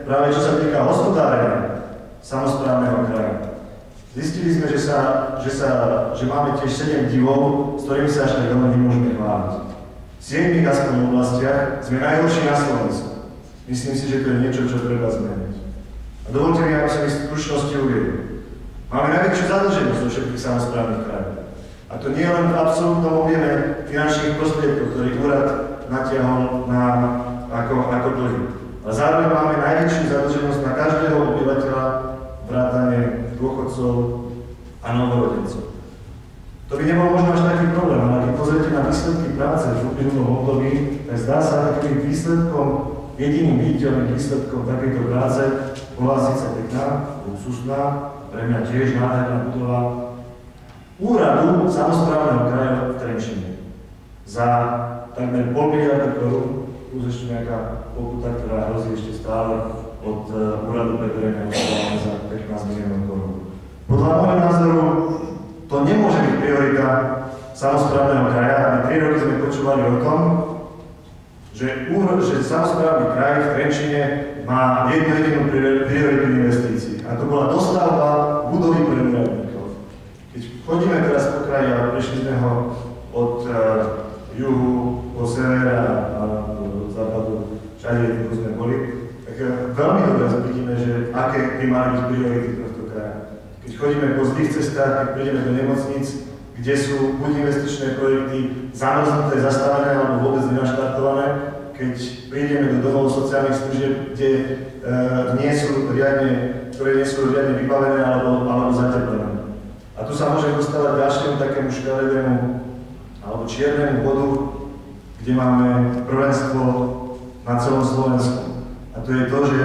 práve čo sa týka hospodárenia samosprávneho kraja, zistili sme, že máme tiež 7 divov, s ktorými sa až tak veľmi nemôžeme chváliť. V 7 aspoň oblastiach sme najhorší na Slovensku. Myslím si, že to je niečo, čo treba zmeniť. A dovolte mi, aby som ich v stručnosti uviedol. Máme najväčšiu zadlženosť zo všetkých samosprávnych krajov. A to nie len v absolútnom objeme finančných prostriedkov, ktorý úrad natiahol nám ako dlhy. A zároveň máme najväčšiu zadlženosť na každého obyvateľa vrátane dôchodcov a novorodencov. To by nebol možno až taký problém, ale keď pozriete na výsledky práce v uplynulom období, tak zdá sa, takým výsledkom, jediným viditeľným výsledkom takejto práce bola síce pekná, luxusná, pre mňa tiež nádherná budova úradu samosprávneho kraja v Trenčine. Za takmer 0,5 miliardy korún, plus ešte nejaká pokuta, ktorá hrozí ešte stále od úradu pre verejné obstarávanie za 15 miliónov korún. Podľa môjho názoru to nemôže byť priorita samosprávneho kraja. My 3 roky sme počúvali o tom, že samosprávny kraj v Trenčine má jednu jedinú prioritu investícií. A to bola dostavba budovy pre úradníkov. Keď chodíme teraz po kraji a prešli sme ho od juhu po sever a do západu, všade, kde sme boli, tak veľmi dobre vidíme, že aké by mali byť priority tohto kraja. Keď chodíme po zlých cestách, keď prídeme do nemocnic, kde sú buď investičné projekty zamrznuté, zastavené alebo vôbec nenaštartované, keď prídeme do domov sociálnych služieb, ktoré nie sú riadne vybavené alebo zateplené. A tu sa môže dostávať ďalšiemu takému škaredému alebo čiernemu bodu, kde máme prvenstvo na celom Slovensku. A to je to, že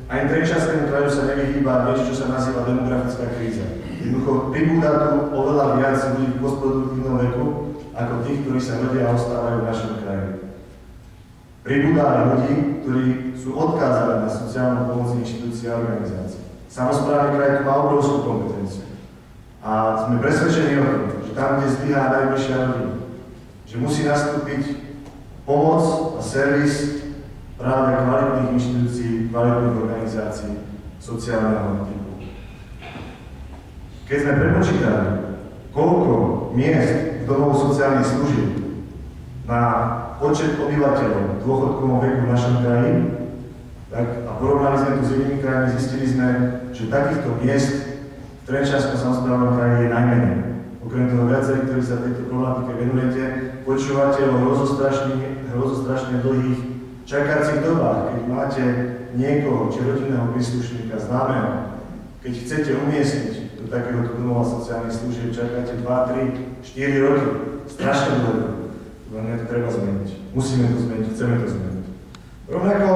aj Trenčianskému kraju sa nevyhýba niečo, čo sa nazýva demografická kríza. Jednoducho pribúda tu oveľa viac ľudí v postproduktívnom veku, ako tých, ktorí sa rodia a ostávajú v našom kraji. Pribúda aj ľudí, ktorí sú odkázaní na sociálnu pomoc inštitúcií a organizácií. Samosprávny kraj tu má obrovskú kompetenciu. A sme presvedčení o tom, že tam, kde zlyhá najbližšia rodina, že musí nastúpiť pomoc a servis práve kvalitných inštitúcií, kvalitných organizácií sociálneho typu. Keď sme prepočítali, koľko miest v domov sociálnych služieb na počet obyvateľov v dôchodkovom veku v našom kraji, tak, a porovnali sme to s inými krajmi, zistili sme, že takýchto miest v Trenčianskom samosprávnom kraji je najmenej. Okrem toho viacerí, ktorí sa tejto problematike venujete, počúvate o hrozostrašne dlhých čakacích dobách, keď máte niekoho, či rodinného príslušníka, známeho, keď chcete umiestniť do takéhoto domova sociálnych služieb, čakáte 2, 3, 4 roky. Strašne dlho. Len to treba zmeniť. Musíme to zmeniť, chceme to zmeniť. Rovnako